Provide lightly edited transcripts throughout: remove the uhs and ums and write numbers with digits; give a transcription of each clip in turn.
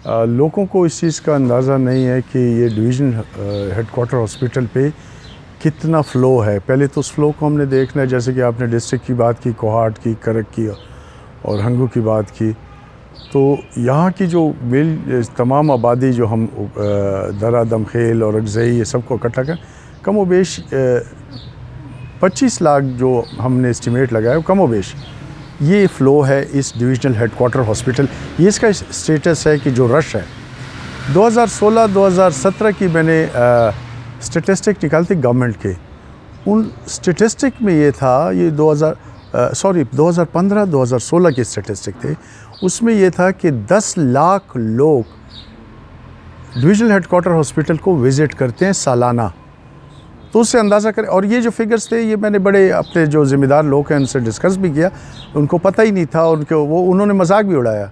لوگوں کو اس چیز کا اندازہ نہیں ہے کہ یہ ڈویژن ہیڈ کوارٹر ہاسپٹل پہ کتنا فلو ہے. پہلے تو اس فلو کو ہم نے دیکھنا ہے، جیسے کہ آپ نے ڈسٹرکٹ کی بات کی، کوہاٹ کی، کرک کی اور ہنگو کی بات کی. تو یہاں کی جو تمام آبادی جو ہم درہ دمخیل اور اگزئی یہ سب کو اکٹھا کر کم و بیش 25 لاکھ جو ہم نے اسٹیمیٹ لگایا، کم و بیش یہ فلو ہے اس ڈویژنل ہیڈ کوارٹر ہاسپٹل. یہ اس کا اسٹیٹس ہے کہ جو رش ہے 2016-2017 کی میں نے اسٹیٹسٹک نکالی تھی گورنمنٹ کے. ان اسٹیٹسٹک میں یہ تھا، یہ 2015-2016 کے اسٹیٹسٹک تھے. اس میں یہ تھا کہ 10 لاکھ لوگ ڈویژنل ہیڈ کوارٹر ہاسپٹل کو وزٹ کرتے ہیں سالانہ. تو اس سے اندازہ کریں. اور یہ جو فگرز تھے یہ میں نے بڑے اپنے جو ذمہ دار لوگ ہیں ان سے ڈسکس بھی کیا، ان کو پتہ ہی نہیں تھا، انہوں نے مذاق بھی اڑایا.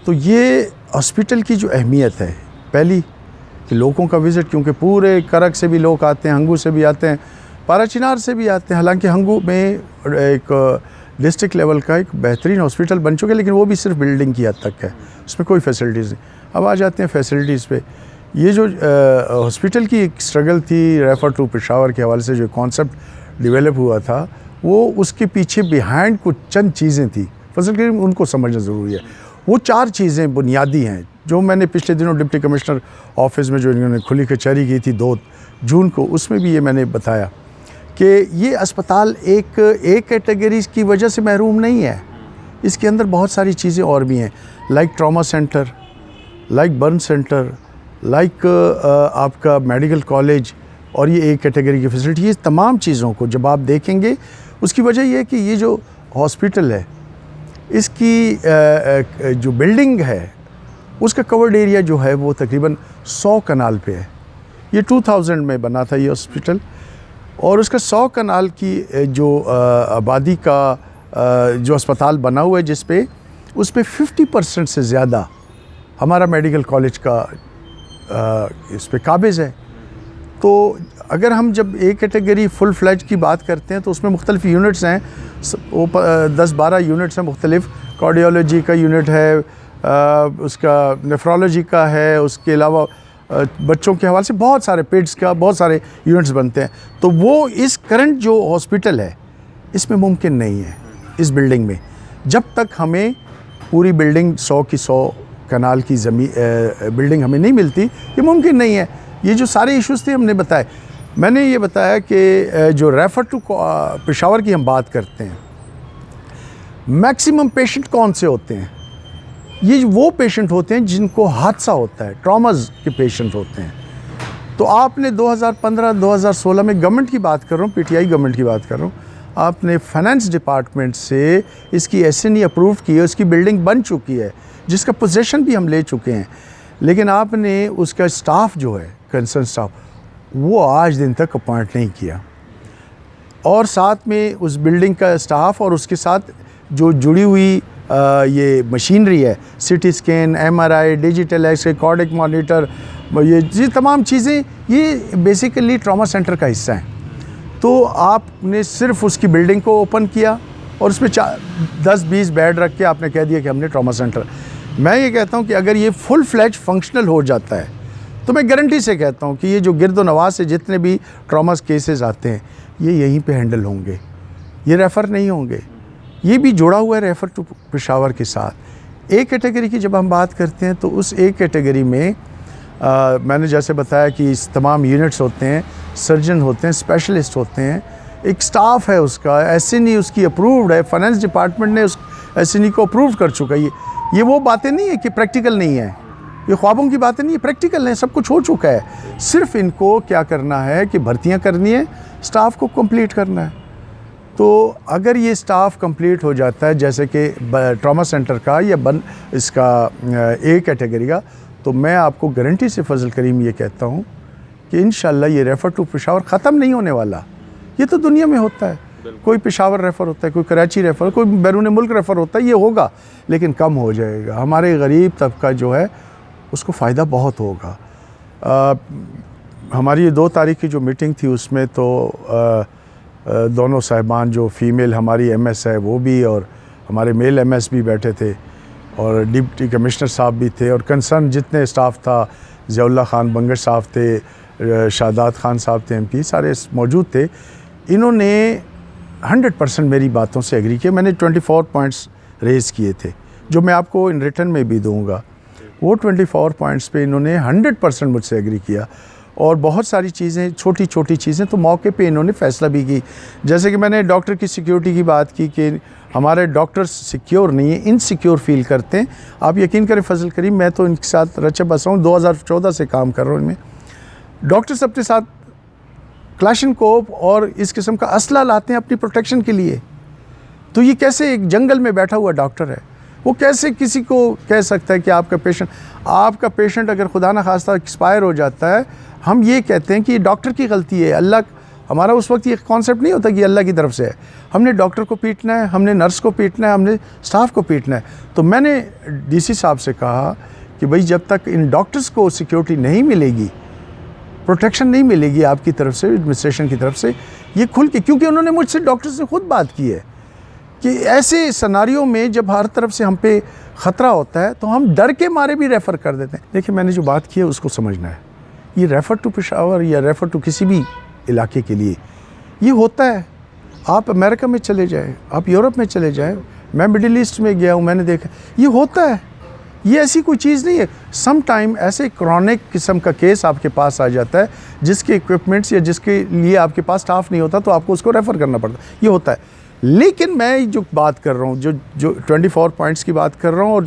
تو یہ ہاسپٹل کی جو اہمیت ہے، پہلی کہ لوگوں کا وزٹ، کیونکہ پورے کرک سے بھی لوگ آتے ہیں، ہنگو سے بھی آتے ہیں، پارا چنار سے بھی آتے ہیں. حالانکہ ہنگو میں ایک ڈسٹرکٹ لیول کا ایک بہترین ہاسپٹل بن چکے، لیکن وہ بھی صرف بلڈنگ کی حد تک ہے، اس میں کوئی فیسلٹیز نہیں. اب آ جاتے ہیں فیسلٹیز پہ. یہ جو ہاسپٹل کی ایک اسٹرگل تھی ریفر ٹو پشاور کے حوالے سے، جو کانسیپٹ ڈیولپ ہوا تھا، وہ اس کے پیچھے بیہائنڈ کچھ چند چیزیں تھیں، فضل کریم ان کو سمجھنا ضروری ہے. وہ 4 چیزیں بنیادی ہیں جو میں نے پچھلے دنوں ڈپٹی کمشنر آفس میں جو انہوں نے کھلی کچہری کی تھی 2 جون کو، اس میں بھی یہ میں نے بتایا کہ یہ اسپتال ایک کیٹیگری کی وجہ سے محروم نہیں ہے. اس کے اندر بہت ساری چیزیں اور بھی ہیں، like trauma centre, like burn centre, like آپ کا میڈیکل کالج، اور یہ ایک کیٹیگری کی فیسلٹی. یہ تمام چیزوں کو جب آپ دیکھیں گے، اس کی وجہ یہ ہے کہ یہ جو ہاسپٹل ہے اس کی جو بلڈنگ ہے اس کا کورڈ ایریا جو ہے وہ تقریباً 100 کنال پہ ہے. یہ 2000 میں بنا تھا یہ ہاسپٹل، اور اس کا 100 کنال کی جو آبادی کا جو اسپتال بنا ہوا ہے جس پہ، اس پہ 50% سے زیادہ ہمارا میڈیکل کالج کا اس پہ قابض ہے. تو اگر ہم جب ایک کیٹیگری فل فلیج کی بات کرتے ہیں تو اس میں مختلف یونٹس ہیں، وہ 10-12 یونٹس ہیں مختلف. کارڈیولوجی کا یونٹ ہے، اس کا نیفرولوجی کا ہے، اس کے علاوہ بچوں کے حوالے سے بہت سارے پیڈس کا بہت سارے یونٹس بنتے ہیں. تو وہ اس کرنٹ جو ہاسپٹل ہے اس میں ممکن نہیں ہے. اس بلڈنگ میں جب تک ہمیں پوری بلڈنگ 100 کی 100 کنال کی بلڈنگ ہمیں نہیں ملتی، یہ ممکن نہیں ہے. یہ جو سارے ایشوز تھے ہم نے بتائے. میں نے یہ بتایا کہ جو ریفر ٹو پشاور کی ہم بات کرتے ہیں، میکسیمم پیشنٹ کون سے ہوتے ہیں؟ یہ وہ پیشنٹ ہوتے ہیں جن کو حادثہ ہوتا ہے، ٹراماز کے پیشنٹ ہوتے ہیں. تو آپ نے 2015-2016 میں گورنمنٹ کی بات کر رہا ہوں، پی ٹی آئی گورنمنٹ کی بات کر رہا ہوں، آپ نے فائنانس ڈپارٹمنٹ سے اس کی SNE اپروو کی ہے، اس کی بلڈنگ بن چکی ہے، جس کا پوزیشن بھی ہم لے چکے ہیں. لیکن آپ نے اس کا اسٹاف جو ہے، کنسرن اسٹاف، وہ آج دن تک اپوائنٹ نہیں کیا. اور ساتھ میں اس بلڈنگ کا اسٹاف اور اس کے ساتھ جو جڑی ہوئی یہ مشینری ہے، CT scan, MRI، digital X ray, cardiac monitor, یہ تمام چیزیں یہ بیسیکلی ٹراما سینٹر کا حصہ ہیں. تو آپ نے صرف اس کی بلڈنگ کو اوپن کیا اور اس میں 10-20 بیڈ رکھ کے آپ نے کہہ دیا کہ ہم نے ٹراما سینٹر. میں یہ کہتا ہوں کہ اگر یہ فل فلیج فنکشنل ہو جاتا ہے تو میں گارنٹی سے کہتا ہوں کہ یہ جو گرد و نواح سے جتنے بھی ٹراماز کیسز آتے ہیں یہ یہیں پہ ہینڈل ہوں گے، یہ ریفر نہیں ہوں گے. یہ بھی جڑا ہوا ہے ریفر ٹو پشاور کے ساتھ. ایک کیٹیگری کی جب ہم بات کرتے ہیں تو اس ایک کیٹیگری میں میں نے جیسے بتایا کہ اس تمام یونٹس ہوتے ہیں، سرجن ہوتے ہیں، اسپیشلسٹ ہوتے ہیں، ایک سٹاف ہے اس کا، SNE اس کی اپرووڈ ہے، فائنانس ڈپارٹمنٹ نے اس SNE کو اپروو کر چکا ہے. یہ وہ باتیں نہیں ہیں کہ پریکٹیکل نہیں ہے، یہ خوابوں کی باتیں نہیں ہیں، پریکٹیکل ہیں، سب کچھ ہو چکا ہے. صرف ان کو کیا کرنا ہے کہ بھرتیاں کرنی ہے، سٹاف کو کمپلیٹ کرنا ہے. تو اگر یہ سٹاف کمپلیٹ ہو جاتا ہے جیسے کہ ٹراما سینٹر کا یا اس کا ایک کیٹیگری کا، تو میں آپ کو گارنٹی سے فضل کریم یہ کہتا ہوں کہ انشاءاللہ یہ ریفر ٹو پشاور ختم نہیں ہونے والا. یہ تو دنیا میں ہوتا ہے، کوئی پشاور ریفر ہوتا ہے، کوئی کراچی ریفر، کوئی بیرون ملک ریفر ہوتا ہے، یہ ہوگا لیکن کم ہو جائے گا. ہمارے غریب طبقہ جو ہے اس کو فائدہ بہت ہوگا. ہماری یہ 2 تاریخ کی جو میٹنگ تھی اس میں تو دونوں صاحبان جو فیمیل ہماری MS ہے وہ بھی اور ہمارے میل MS بھی بیٹھے تھے. اور ڈپٹی کمشنر صاحب بھی تھے اور کنسرن جتنے اسٹاف تھا، ضیاء اللہ خان بنگش صاحب تھے، شاداب خان صاحب تھے MP، سارے موجود تھے. انہوں نے 100% میری باتوں سے ایگری کیا. میں نے 24 پوائنٹس ریز کیے تھے جو میں آپ کو ان ریٹن میں بھی دوں گا. وہ 24 پوائنٹس پہ انہوں نے 100% مجھ سے ایگری کیا. اور بہت ساری چیزیں، چھوٹی چھوٹی چیزیں تو موقع پہ انہوں نے فیصلہ بھی کی. جیسے کہ میں نے ڈاکٹر کی سیکیورٹی کی بات کی کہ ہمارے ڈاکٹرز سیکیور نہیں ہیں، انسیکیور فیل کرتے ہیں. آپ یقین کریں فضل کریم، میں تو ان کے ساتھ رچا بسا ہوں، 2014 سے کام کر رہا ہوں ان میں. ڈاکٹرز اپنے ساتھ کلاشنکوف اور اس قسم کا اسلحہ لاتے ہیں اپنی پروٹیکشن کے لیے. تو یہ کیسے ایک جنگل میں بیٹھا ہوا ڈاکٹر ہے، وہ کیسے کسی کو کہہ سکتا ہے کہ آپ کا پیشنٹ اگر خدا نخواستہ ایکسپائر ہو جاتا ہے، ہم یہ کہتے ہیں کہ یہ ڈاکٹر کی غلطی ہے. ہمارا اس وقت یہ کانسیپٹ نہیں ہوتا کہ یہ اللہ کی طرف سے ہے. ہم نے ڈاکٹر کو پیٹنا ہے، ہم نے نرس کو پیٹنا ہے، ہم نے سٹاف کو پیٹنا ہے. تو میں نے DC صاحب سے کہا کہ بھئی جب تک ان ڈاکٹرز کو سیکیورٹی نہیں ملے گی، پروٹیکشن نہیں ملے گی آپ کی طرف سے، ایڈمنسٹریشن کی طرف سے، یہ کھل کے، کیونکہ انہوں نے مجھ سے ڈاکٹر سے خود بات کی ہے کہ ایسے سناریوں میں جب ہر طرف سے ہم پہ خطرہ ہوتا ہے تو ہم ڈر کے مارے بھی ریفر کر دیتے ہیں. دیکھیں میں نے جو بات کی ہے اس کو سمجھنا ہے. یہ ریفر ٹو پشاور یا ریفر ٹو کسی بھی علاقے کے لیے یہ ہوتا ہے. آپ امریکہ میں چلے جائیں، آپ یورپ میں چلے جائیں، میں مڈل ایسٹ میں گیا ہوں، میں نے دیکھا یہ ہوتا ہے. یہ ایسی کوئی چیز نہیں ہے. سم ٹائم ایسے کرونک قسم کا کیس آپ کے پاس آ جاتا ہے جس کے اکوپمنٹس یا جس کے لیے آپ کے پاس سٹاف نہیں ہوتا تو آپ کو اس کو ریفر کرنا پڑتا ہے. یہ ہوتا ہے. لیکن میں جو بات کر رہا ہوں، جو 24 پوائنٹس کی بات کر رہا ہوں اور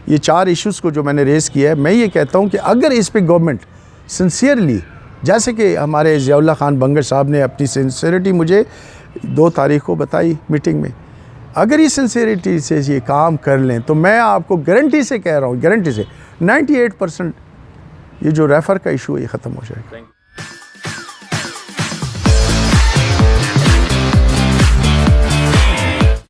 یہ 4 ایشوز کو جو میں نے ریز کیا ہے، میں یہ کہتا ہوں کہ اگر اس پہ گورنمنٹ سنسیئرلی، جیسے کہ ہمارے ضیاء اللہ خان بنگش صاحب نے اپنی سنسیئرٹی مجھے 2 تاریخ کو بتائی میٹنگ میں، اگر یہ سنسیئرٹی سے یہ کام کر لیں تو میں آپ کو گارنٹی سے کہہ رہا ہوں، گارنٹی سے 98% یہ جو ریفر کا ایشو ہے یہ ختم ہو جائے گا.